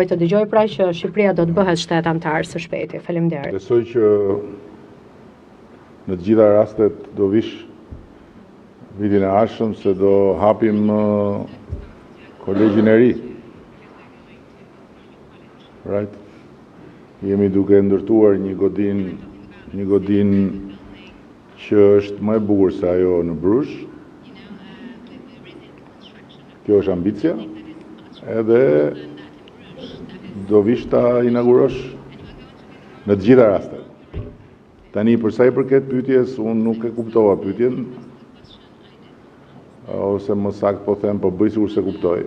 Të dëgjoj pra që Shqipëria do të bëhet shtet antar së shpejti. Faleminderit. Besoj që në të gjitha rastet do vish vitin e ardhshëm se do hapim kolegjin e ri. Right? Jemi duke ndërtuar një godin që është më e bukur se ajo në Brush. Kjo është ambicia. Edhe do vish ta inaugurosh në të gjitha rastet. Tani për sa i përket pyetjes, unë nuk e kuptova pyetjen, ose më saktë po them, po bëj sikur se kuptoj.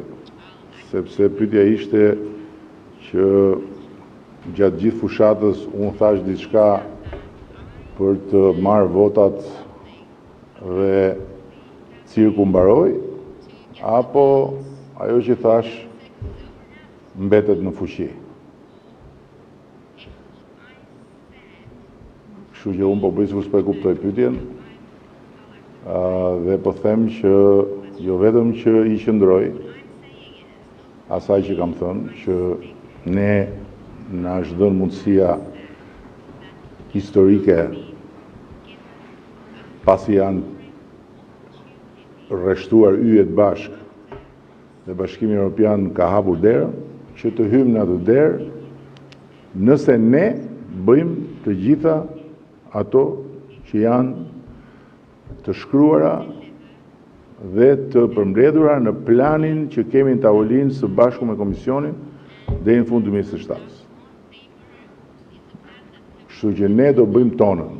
Sepse pyetja ishte që gjatë gjithë fushatës unë thash diçka për të marrë votat dhe cirku mbaroi, apo ajo që thash mbetet në fuqi. Kështu që unë po bëj sikur s'po e kuptoj pyetjen, dhe po them që jo vetëm që i qëndroj asaj që kam thënë, që ne na është dhënë mundësia historike pasi janë rreshtuar yjet bashkë dhe Bashkimi Evropian ka hapur derën, që të hymë në atë derë nëse ne bëjmë të gjitha ato që janë të shkruara dhe të përmbledhura në planin që kemi në tavolinë së bashku me Komisionin deri në fund 2007. Kështu që ne do bëjmë tonën.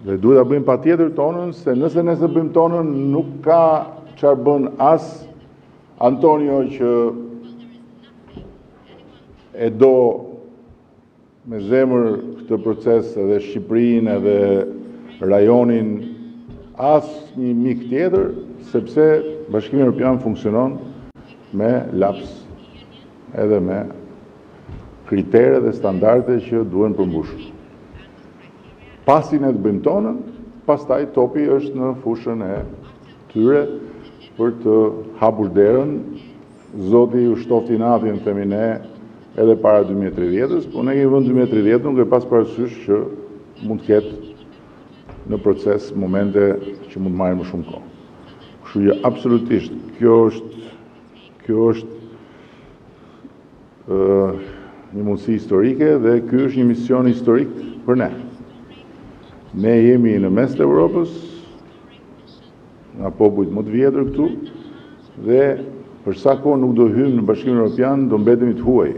Dhe duhet ta bëjmë patjetër tonën, se nëse ne se bëjmë tonën, nuk ka çfarë bën as Antonio që e do me zemër këtë proces edhe Shqipërinë edhe rajonin, as një mik tjetër, sepse Bashkimi Evropian funksionon me laps edhe me kritere dhe standarde që duhen përmbushur. Pasi ne të bëjmë tonën, pastaj topi është në fushën e tyre për të hapur derën. Zoti u shtofti natin, themi ne, edhe para 2030-s, po ne kemi vënë 2030 nuk e pas parasysh që mund të ketë në proces momente që mund të marrin më shumë kohë. Kështu që absolutisht kjo është një mundësi historike dhe ky është një mision historik për ne. Ne jemi në mes të Evropës, nga popujt më të vjetër këtu, dhe për sa kohë nuk do hymë në Bashkimin Evropian, do mbetemi të huaj.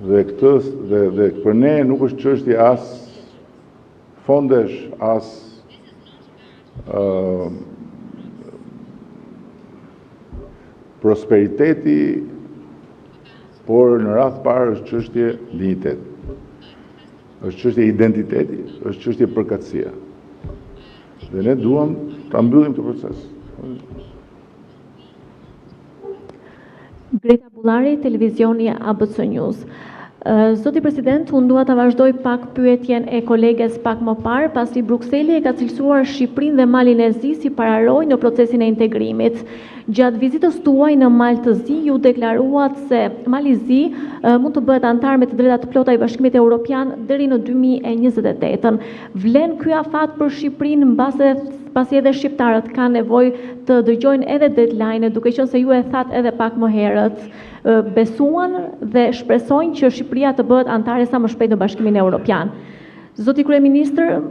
Dhe për ne nuk është çështje as fondesh, as prosperiteti, por në radh parë është çështje dinjiteti. Është çështje identiteti, është çështje përkatësia. Dhe ne duam ta mbyllim këtë proces. Greta Bullari, televizioni ABC News. Zoti President, unë dua ta vazhdoj pak pyetjen e koleges pak më parë, pasi Brukseli e ka cilësuar Shqipërinë dhe Malin e Zi si pararoj në procesin e integrimit. Gjatë vizitës tuaj në Mal të Zi, ju deklaruat se Mali Zi mund të bëhet antar me të drejtat të plota i Bashkimit Evropian deri në 2028. Vlen ky afat për Shqipërinë pasi edhe shqiptarët kanë nevojë të dëgjojnë edhe deadline, duke qenë se ju e thatë edhe pak më herët, besuan dhe shpresojnë që Shqipëria të bëhet antare sa më shpejt në Bashkimin Evropian. Zoti Kryeministër,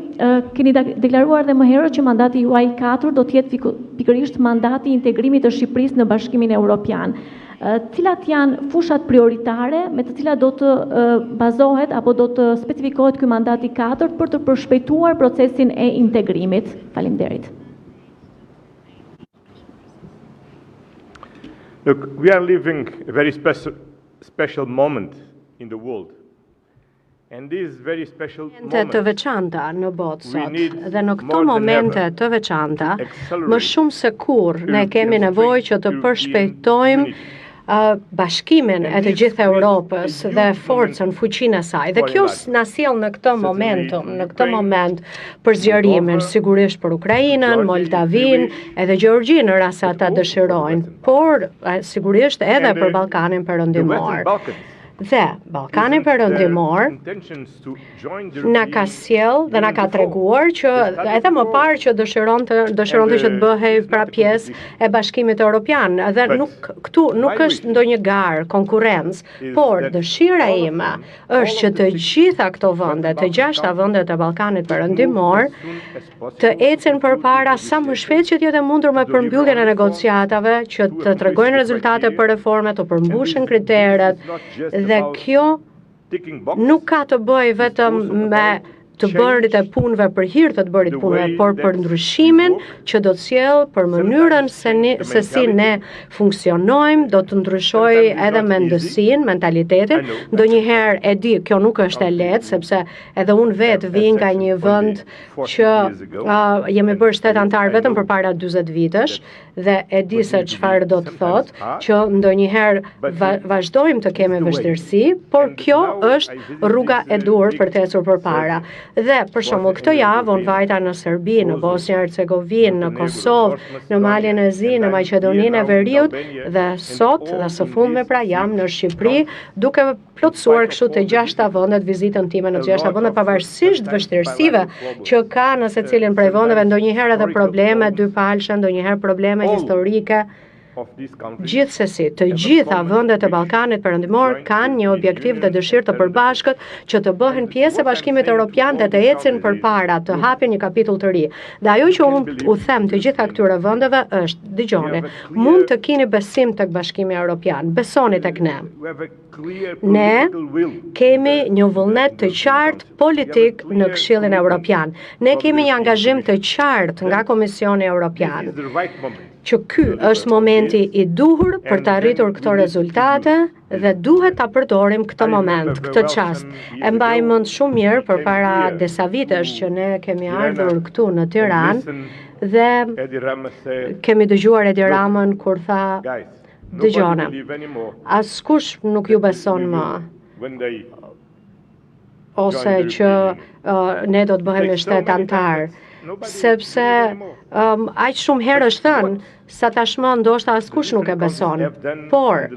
keni deklaruar dhe më herët që mandati juaj 4 do të jetë pikërisht mandati i integrimit të Shqipërisë në Bashkimin Evropian. Cilat janë fushat prioritare me të cilat do të bazohet apo do të specifikohet ky mandati 4 për të përshpejtuar procesin e integrimit? Faleminderit. Look, we are living a very special moment in the world. And this very special moment, të veçanta në botë sot, dhe në këto momente të veçanta, më shumë se kur ne kemi nevojë që të përshpejtojmë bashkimin e të gjithë Europës dhe forcën, fuqinë e saj. Dhe kjo na sjell në këtë moment për zgjerimin, sigurisht për Ukrainën, Moldavin, edhe Gjeorgjinë në rast se ata dëshirojnë, por sigurisht edhe për Ballkanin Perëndimor. Dhe Ballkani Perëndimor na ka sjell dhe na ka treguar që edhe më parë që dëshironte që të bëhej pra pjesë e Bashkimit Evropian. Dhe këtu nuk është ndonjë garë, konkurrencë, por dëshira ime është që të gjitha këto vende, të 6 vendet e Ballkanit Perëndimor, të ecin përpara sa më shpejt që të jetë mundur me përmbylljen e negociatave, që të tregojnë rezultate për reformat, të përmbushin kriteret. Dhe kjo nuk ka të bëjë vetëm me të bërit e punëve për hir të bërit punëve, por për ndryshimin që do të sjellë për mënyrën se si ne funksionojmë, do të ndryshojë edhe mendësinë, mentalitetin. Ndonjëherë e di, kjo nuk është e lehtë, sepse edhe unë vetë vi nga një vend që jemi bërë shtet antar vetëm përpara 40 vitesh dhe e di se çfarë do të thotë që ndonjëherë vazhdojmë të kemi vështirësi, por kjo është rruga e dur për të ecur përpara. Dhe për shembull këtë javë unë vajta në Serbi, në Bosnjë Hercegovinë, në Kosovë, në Malin e Zi, në Maqedoninë e Veriut dhe sot dhe së fundmi pra jam në Shqipëri duke plotësuar kështu të 6 vendet vizitën time në 6 vende pavarësisht vështirësive që ka në secilin prej vendeve, ndonjëherë edhe probleme dypalshe, ndonjëherë probleme historike. Gjithsesi, të gjitha vendet e Ballkanit Perëndimor kanë një objektiv dhe dëshirë të përbashkët që të bëhen pjesë e Bashkimit Evropian dhe të ecin përpara, të hapin një kapitull të ri. Dhe ajo që unë u them të gjitha këtyre vendeve është, dëgjoni, mund të keni besim tek Bashkimi Evropian, besoni tek ne. Ne kemi një vullnet të qartë politik në Këshillin Evropian. Ne kemi një angazhim të qartë nga Komisioni Evropian që ky është momenti i duhur për të arritur këto rezultate dhe duhet ta përdorim këtë moment, këtë çast. E mbaj mend shumë mirë përpara disa vitesh që ne kemi ardhur këtu në Tiranë dhe kemi dëgjuar Edi Ramën kur tha: "Dëgjone, askush nuk ju beson më." Ose që ne do të bëhemi shtet antar, sepse aq shumë herë është thënë sa tashmë ndoshta askush nuk e beson. Por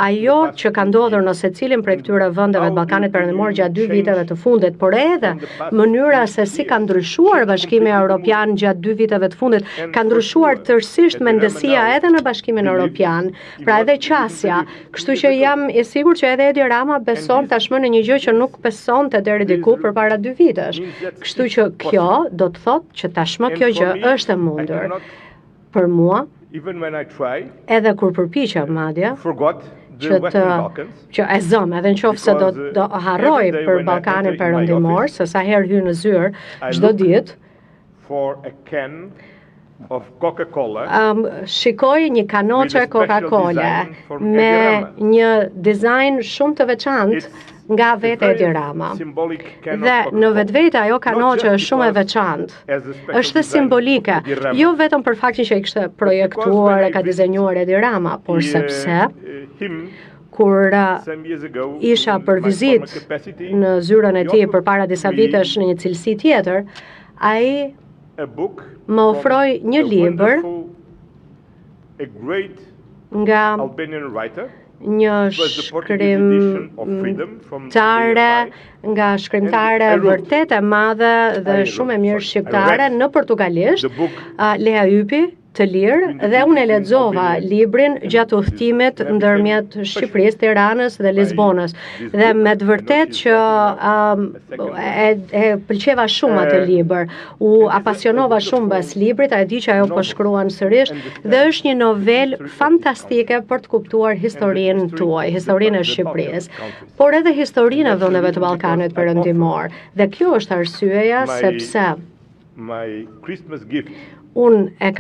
ajo që ka ndodhur në secilin prej këtyre vendeve të Ballkanit Perëndimor gjatë 2 viteve të fundit, por edhe mënyra se si ka ndryshuar Bashkimi Evropian gjatë 2 viteve të fundit, ka ndryshuar tërësisht mendësia edhe në Bashkimin Evropian, pra edhe qasja. Kështu që jam e sigurt që edhe Edi Rama beson tashmë në një gjë që nuk besonte deri diku përpara 2 vitesh. Kështu që kjo do të thotë që tashmë kjo gjë është e mundur. Për mua, edhe kur përpiqem madje, që e zëm, edhe nëse do harroj për Ballkanin Perëndimor, se sa herë hy në zyrë çdo ditë, shikoj një kanoçe Coca-Cola me një dizajn shumë të veçantë nga vetë Edi Rama. Dhe në vetvete ajo kanoçe është shumë e veçantë. Është simbolike, jo vetëm për faktin që ai kishte projektuar e ka dizenjuar Edi Rama, por sepse kur isha për vizitë në zyrën e tij përpara disa vitesh në një cilësi tjetër, ai më ofroi një libër nga një shkrimtare vërtet e madhe dhe shumë e mirë shqiptare në portugalisht, Lea Ypi, të lirë, dhe unë e lexova librin gjatë udhëtimit ndërmjet Shqipërisë, Tiranës dhe Lisbonës. Dhe me të vërtet që e pëlqeva shumë atë libër, u apasionova shumë mbas librit, e di që ajo po shkruan sërish dhe është një novel fantastike për të kuptuar historinë tuaj, historinë e Shqipërisë, por edhe historinë e vendeve të Ballkanit Perëndimor. Dhe kjo është arsyeja sepse unë e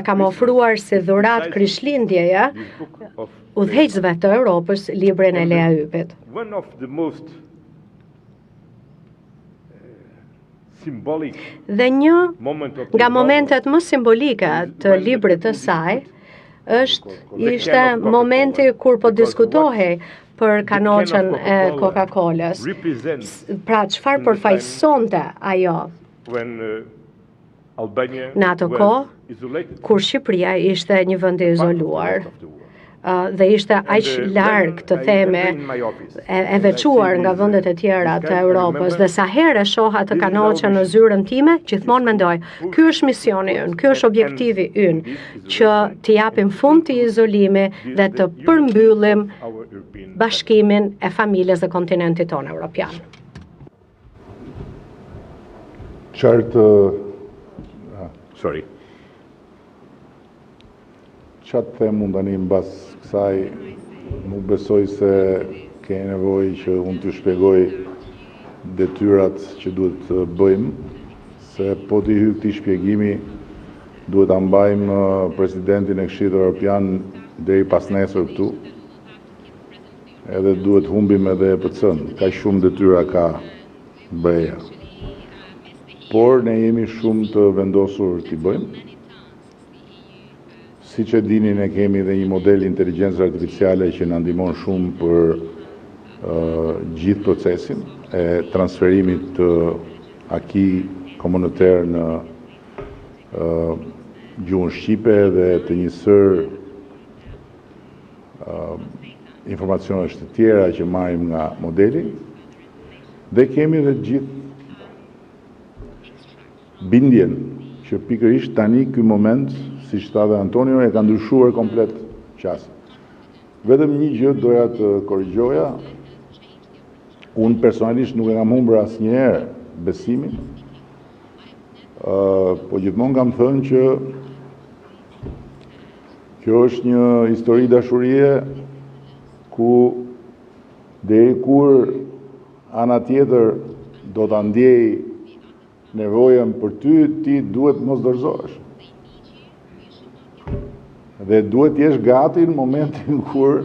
kam ofruar si dhuratë Krishtlindjeje udhëheqësve të Europës librin e Lea Ypit. Dhe një nga momentet më simbolike të librit të saj ishte momenti kur po diskutohej për kanoqen e Coca-Colës. Pra, çfarë përfaqësonte ajo në atë kohë kur Shqipëria ishte një vend i izoluar dhe ishte aq larg të theme e veçuar nga vendet e tjera të Europës dhe sa herë shoha të kanoqen në zyrën time, gjithmonë mendoj, ky është misioni ynë, ky është objektivi ynë, që të japim fund të izolimit dhe të përmbyllim bashkimin e familjes dhe kontinentit tonë evropian. Qatë them unë tani mbas kësaj, nuk besoj se ke nevojë që unë të shpjegoj detyrat që duhet të bëjmë, se po t'i hyj këtij shpjegimi, duhet ta mbajmë presidentin e Këshillit Evropian deri pas nesër këtu, edhe duhet humbim edhe EPC-n, kaq shumë detyra ka BE-ja. Por ne jemi shumë të vendosur t'i bëjmë. Si që dini, ne kemi dhe një model inteligjencë artificiale që na ndihmon shumë për gjithë procesin e transferimit të aki komuniter në gjuhën shqipe dhe të njësër informacionesh të tjera që marrim nga modeli, dhe kemi dhe gjithë bindjen që pikërisht tani ky moment, si që tha dhe Antonio, e ka ndryshuar komplet qasë. Vetëm një gjë doja të korrigjoja, unë personalisht nuk e kam humbur asnjëherë besimin, po gjithmonë kam thënë që kjo është një histori dashurie ku deri kur ana tjetër do ta ndjej nevojën për ty, ti duhet mos dorëzohesh. Dhe duhet jesh gati në momentin kur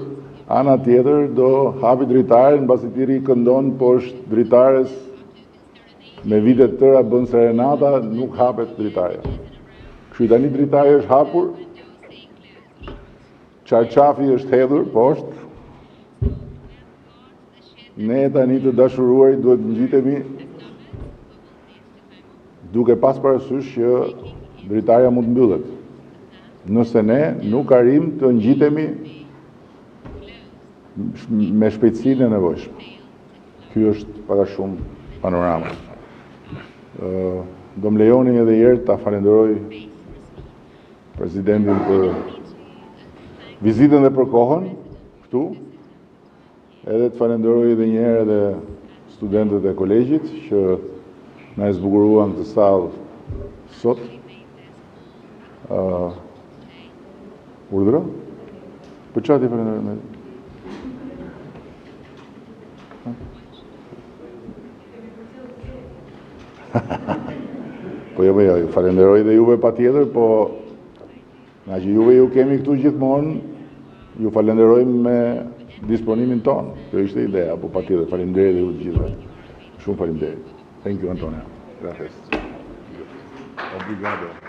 ana tjetër do hapi dritarin, mbasi ti këndon poshtë dritares me vite të tëra bën serenata, nuk hapet dritarja. Kështu tani dritari është hapur, çarçafi është hedhur poshtë. Ne tani të dashuruarit duhet ngjitemi duke pas parasysh që dritarja mund mbyllet. Nëse ne nuk arrim të ngjitemi me shpejtësinë e nevojshme. Ky është para shumë panorama. Do më lejoni edhe herë ta falenderoj presidentin për vizitën dhe për kohën këtu. Edhe të falenderoj edhe një herë edhe studentët e kolegjit që na e zbukuruan këtë sallë sot. Urdhëro? Për çfarë ti falenderoj me? Po jo, falenderoj dhe juve patjetër, po nga që juve ju kemi këtu gjithmonë, ju falenderojmë me disponimin tonë. Kjo ishte ideja, po patjetër falenderoj dhe ju të gjithëve. Shumë falenderoj. Thank you, Antonio. Gracias. Obrigado.